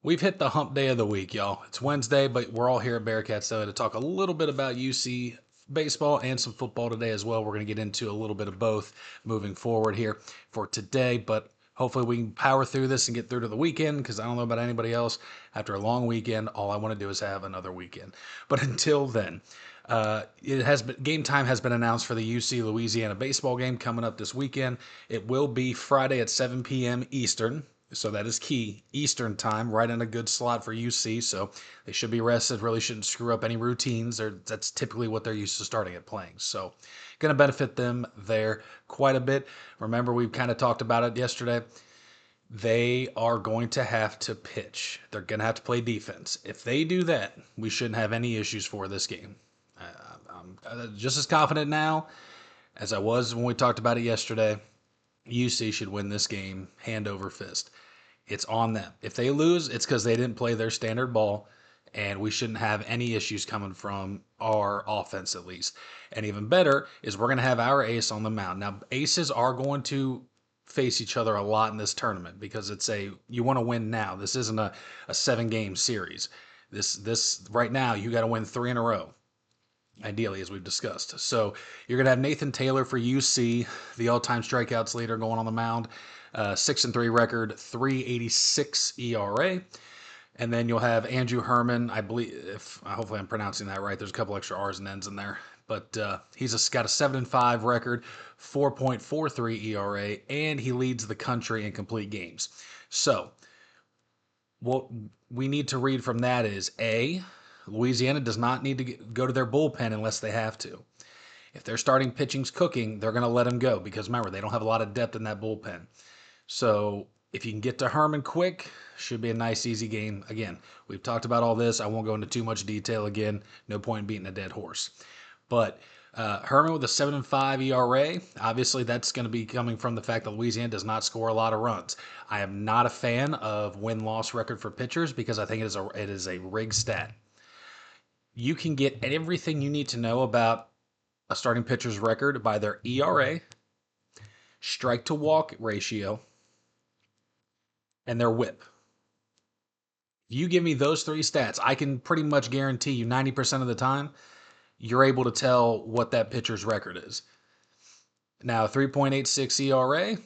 We've hit the hump day of the week, y'all. It's Wednesday, but we're all here at Bearcats Daily to talk a little bit about UC baseball and some football today as well. We're going to get into a little bit of both moving forward here for today, but hopefully we can power through this and get through to the weekend because I don't know about anybody else. After a long weekend, all I want to do is have another weekend. But until then, game time has been announced for the UC Louisiana baseball game coming up this weekend. It will be Friday at 7 p.m. Eastern. So that is key. Eastern time, right in a good slot for UC. So they should be rested. Really shouldn't screw up any routines. That's typically what they're used to starting at playing. So going to benefit them there quite a bit. Remember, we've kind of talked about it yesterday. They are going to have to pitch. They're going to have to play defense. If they do that, we shouldn't have any issues for this game. I'm just as confident now as I was when we talked about it yesterday. UC should win this game hand over fist. It's on them. If they lose, it's because they didn't play their standard ball, and we shouldn't have any issues coming from our offense at least. And even better is we're going to have our ace on the mound. Now, aces are going to face each other a lot in this tournament because you want to win now. This isn't a 7-game series. This right now you got to win 3 in a row ideally, as we've discussed. So you're going to have Nathan Taylor for UC, the all-time strikeouts leader, going on the mound. 6-3 record, 3.86 ERA. And then you'll have Andrew Herman. I believe, if hopefully I'm pronouncing that right. There's a couple extra R's and N's in there, but he's got a 7-5 record, 4.43 ERA, and he leads the country in complete games. So what we need to read from that is Louisiana does not need to go to their bullpen unless they have to. If their starting pitching's cooking, they're going to let him go because remember, they don't have a lot of depth in that bullpen. So if you can get to Herman quick, should be a nice, easy game. Again, we've talked about all this. I won't go into too much detail again. No point in beating a dead horse. But Herman with a 7.5 ERA, obviously that's going to be coming from the fact that Louisiana does not score a lot of runs. I am not a fan of win-loss record for pitchers because I think it is a rigged stat. You can get everything you need to know about a starting pitcher's record by their ERA, strike to walk ratio, and their whip. If you give me those 3 stats, I can pretty much guarantee you 90% of the time you're able to tell what that pitcher's record is. Now, 3.86 ERA,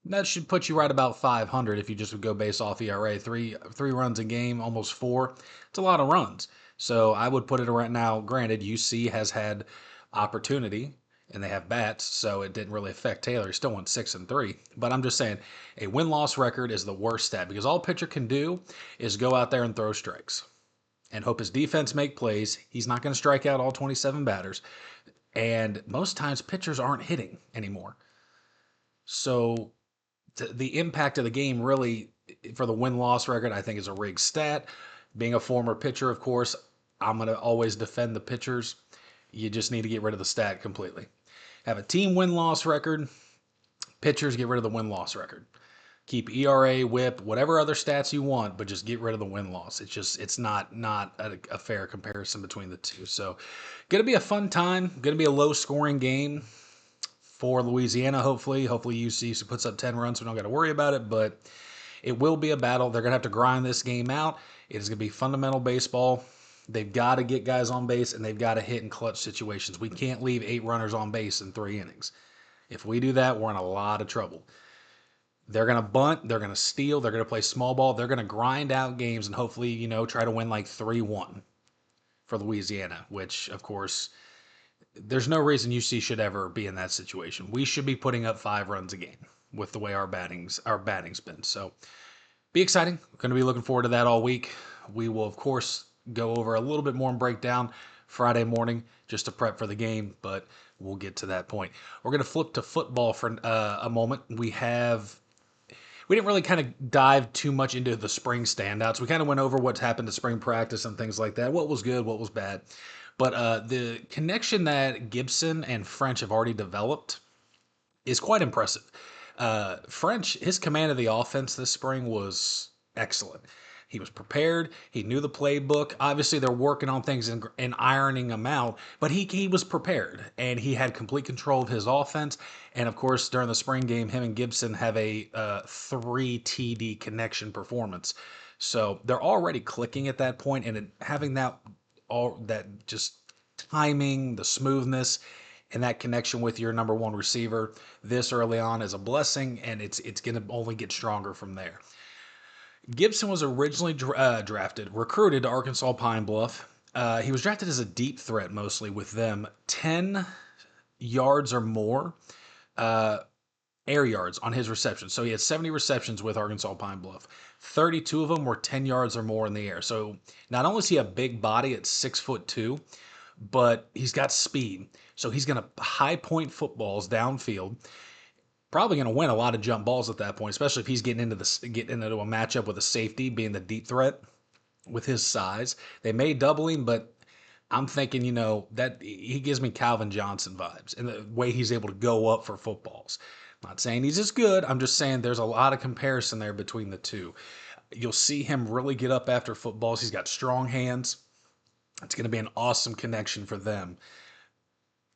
that should put you right about 500 if you just would go based off ERA. Three runs a game, almost 4. It's a lot of runs. So I would put it right now. Granted, UC has had opportunity and they have bats, so it didn't really affect Taylor. He still went 6-3. But I'm just saying, a win-loss record is the worst stat because all pitcher can do is go out there and throw strikes and hope his defense make plays. He's not going to strike out all 27 batters. And most times pitchers aren't hitting anymore. So the impact of the game really for the win-loss record, I think, is a rigged stat. Being a former pitcher, of course, I'm going to always defend the pitchers. You just need to get rid of the stat completely. Have a team win-loss record. Pitchers, get rid of the win-loss record. Keep ERA, whip, whatever other stats you want, but just get rid of the win-loss. It's not a fair comparison between the two. So, going to be a fun time. Going to be a low-scoring game for Louisiana, hopefully. Hopefully UC puts up 10 runs. So we don't got to worry about it, but it will be a battle. They're going to have to grind this game out. It is going to be fundamental baseball. They've got to get guys on base, and they've got to hit in clutch situations. We can't leave 8 runners on base in 3 innings. If we do that, we're in a lot of trouble. They're going to bunt. They're going to steal. They're going to play small ball. They're going to grind out games and hopefully, try to win like 3-1 for Louisiana, which, of course, there's no reason UC should ever be in that situation. We should be putting up 5 runs a game with the way our batting's been. So be exciting. We're going to be looking forward to that all week. We will, of course, go over a little bit more and break down Friday morning just to prep for the game, but we'll get to that point. We're going to flip to football for a moment. We didn't really kind of dive too much into the spring standouts. We kind of went over what's happened to spring practice and things like that, what was good, what was bad. But the connection that Gibson and French have already developed is quite impressive. French, his command of the offense this spring was excellent. He was prepared. He knew the playbook. Obviously, they're working on things and ironing them out, but he was prepared, and he had complete control of his offense. And, of course, during the spring game, him and Gibson have a 3 TD connection performance. So they're already clicking at that point, and having that just timing, the smoothness, and that connection with your number one receiver this early on is a blessing, and it's going to only get stronger from there. Gibson was originally recruited to Arkansas Pine Bluff. He was drafted as a deep threat mostly with them, 10 yards or more air yards on his receptions. So he had 70 receptions with Arkansas Pine Bluff. 32 of them were 10 yards or more in the air. So not only is he a big body at 6'2", but he's got speed. So he's going to high point footballs downfield. Probably going to win a lot of jump balls at that point, especially if he's getting into a matchup with a safety, being the deep threat with his size. They may double him, but I'm thinking, that he gives me Calvin Johnson vibes and the way he's able to go up for footballs. I'm not saying he's as good. I'm just saying there's a lot of comparison there between the two. You'll see him really get up after footballs. He's got strong hands. It's going to be an awesome connection for them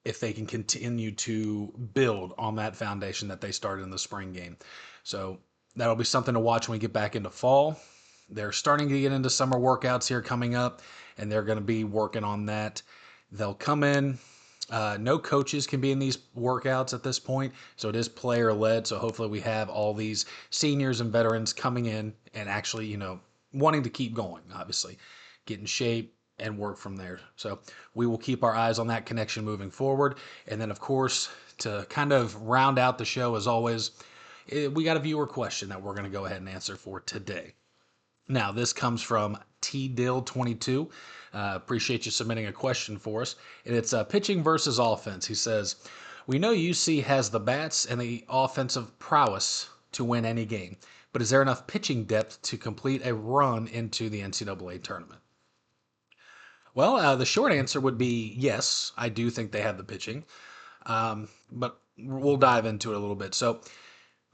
if they can continue to build on that foundation that they started in the spring game. So that'll be something to watch when we get back into fall. They're starting to get into summer workouts here coming up, and they're going to be working on that. They'll come in. No coaches can be in these workouts at this point, so it is player-led. So hopefully we have all these seniors and veterans coming in and actually, wanting to keep going, obviously, get in shape, and work from there. So we will keep our eyes on that connection moving forward. And then, of course, to kind of round out the show, as always, we got a viewer question that we're going to go ahead and answer for today. Now, this comes from TDill22. Appreciate you submitting a question for us. And it's pitching versus offense. He says, we know UC has the bats and the offensive prowess to win any game, but is there enough pitching depth to complete a run into the NCAA tournament? Well, the short answer would be yes. I do think they have the pitching, but we'll dive into it a little bit. So,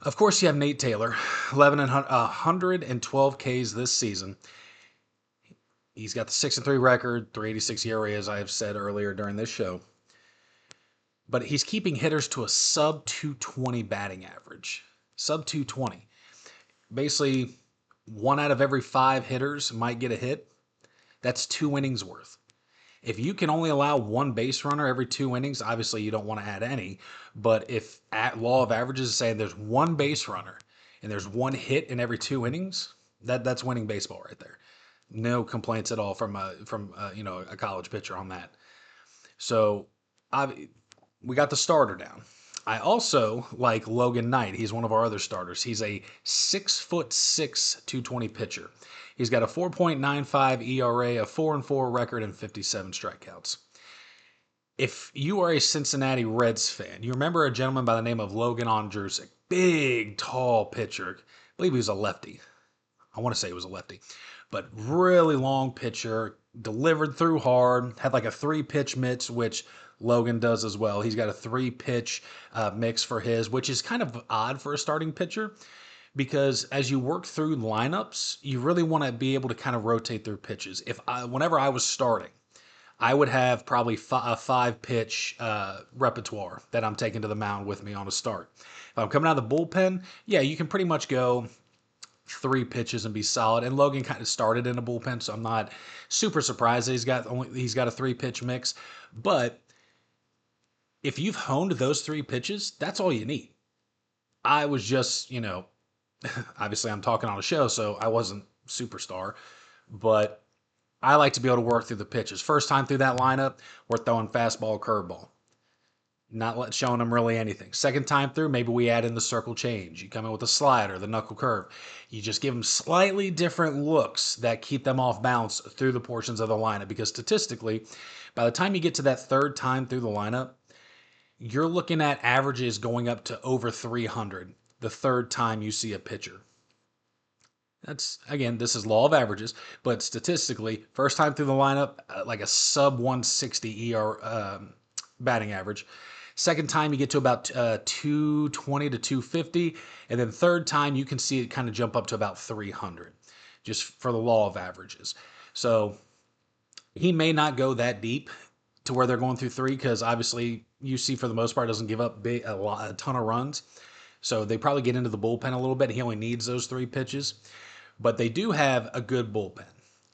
of course, you have Nate Taylor, 112 Ks this season. He's got the 6-3 record, 3.86 ERA, as I have said earlier during this show. But he's keeping hitters to a sub 220 batting average. Sub 220. Basically, 1 out of every 5 hitters might get a hit. That's 2 innings worth. If you can only allow 1 base runner every 2 innings, obviously you don't want to add any. But if law of averages is saying there's 1 base runner and there's 1 hit in every 2 innings, that's winning baseball right there. No complaints at all from a college pitcher on that. So we got the starter down. I also like Logan Knight. He's one of our other starters. He's a 6'6", 220 pitcher. He's got a 4.95 ERA, a 4-4 record, and 57 strikeouts. If you are a Cincinnati Reds fan, you remember a gentleman by the name of Logan Ondrusek. Big, tall pitcher. I believe he was a lefty. I want to say he was a lefty. But really long pitcher, delivered through hard, had like a 3-pitch mix, which Logan does as well. He's got a 3-pitch mix for his, which is kind of odd for a starting pitcher because as you work through lineups, you really want to be able to kind of rotate through pitches. Whenever I was starting, I would have probably a 5-pitch repertoire that I'm taking to the mound with me on a start. If I'm coming out of the bullpen, yeah, you can pretty much go 3 pitches and be solid. And Logan kind of started in a bullpen, so I'm not super surprised that he's got a 3-pitch mix. But if you've honed those 3 pitches, that's all you need. I was just, obviously I'm talking on a show, so I wasn't superstar, but I like to be able to work through the pitches. First time through that lineup, we're throwing fastball, curveball. Not showing them really anything. Second time through, maybe we add in the circle change. You come in with a slider, the knuckle curve. You just give them slightly different looks that keep them off balance through the portions of the lineup. Because statistically, by the time you get to that third time through the lineup, you're looking at averages going up to over 300 the third time you see a pitcher. This is law of averages, but statistically, first time through the lineup, like a sub 160 batting average. Second time, you get to about 220 to 250. And then third time, you can see it kind of jump up to about 300, just for the law of averages. So he may not go that deep to where they're going through 3 because obviously UC, for the most part, doesn't give up a ton of runs. So they probably get into the bullpen a little bit. He only needs those 3 pitches. But they do have a good bullpen.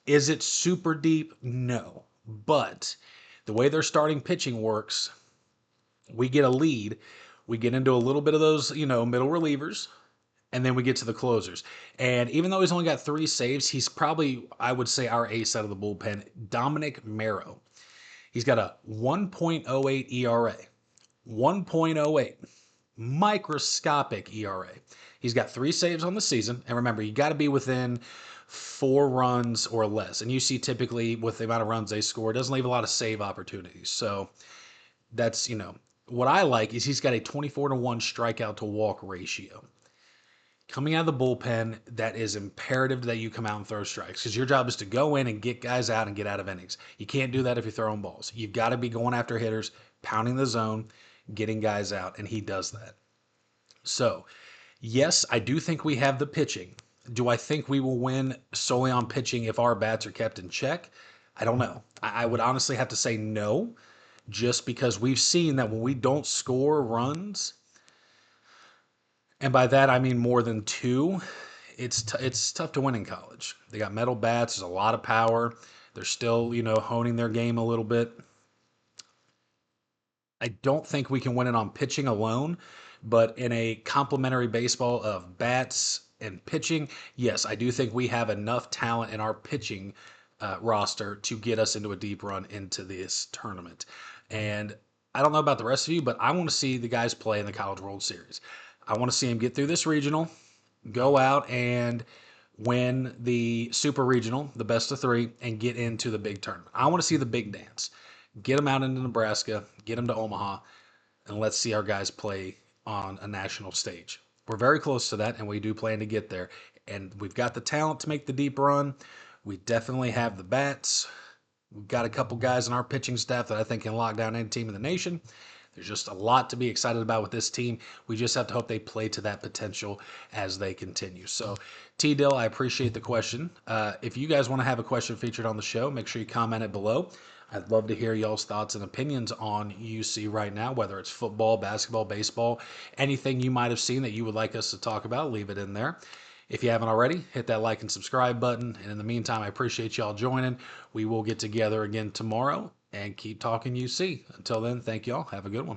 Is it super deep? No. But the way their starting pitching works, we get a lead, we get into a little bit of those, middle relievers, and then we get to the closers. And even though he's only got 3 saves, he's probably, I would say, our ace out of the bullpen, Dominic Merrow. He's got a 1.08 ERA. 1.08. Microscopic ERA. He's got 3 saves on the season. And remember, you got to be within 4 runs or less. And you see typically with the amount of runs they score, it doesn't leave a lot of save opportunities. So that's, what I like is he's got a 24-1 strikeout to walk ratio. Coming out of the bullpen, that is imperative that you come out and throw strikes because your job is to go in and get guys out and get out of innings. You can't do that if you're throwing balls. You've got to be going after hitters, pounding the zone, getting guys out, and he does that. So, yes, I do think we have the pitching. Do I think we will win solely on pitching if our bats are kept in check? I don't know. I would honestly have to say no, just because we've seen that when we don't score runs, and by that I mean more than 2, it's tough to win in college. They got metal bats. There's a lot of power. They're still, honing their game a little bit. I don't think we can win it on pitching alone, but in a complementary baseball of bats and pitching, yes, I do think we have enough talent in our pitching roster to get us into a deep run into this tournament. And I don't know about the rest of you, but I want to see the guys play in the College World Series. I want to see them get through this regional, go out and win the super regional, the best of 3, and get into the big tournament. I want to see the big dance. Get them out into Nebraska, get them to Omaha, and let's see our guys play on a national stage. We're very close to that, and we do plan to get there. And we've got the talent to make the deep run. We definitely have the bats. We've got a couple guys in our pitching staff that I think can lock down any team in the nation. There's just a lot to be excited about with this team. We just have to hope they play to that potential as they continue. So, T. Dill, I appreciate the question. If you guys want to have a question featured on the show, make sure you comment it below. I'd love to hear y'all's thoughts and opinions on UC right now, whether it's football, basketball, baseball, anything you might have seen that you would like us to talk about, leave it in there. If you haven't already, hit that like and subscribe button. And in the meantime, I appreciate y'all joining. We will get together again tomorrow and keep talking UC. Until then, thank y'all. Have a good one.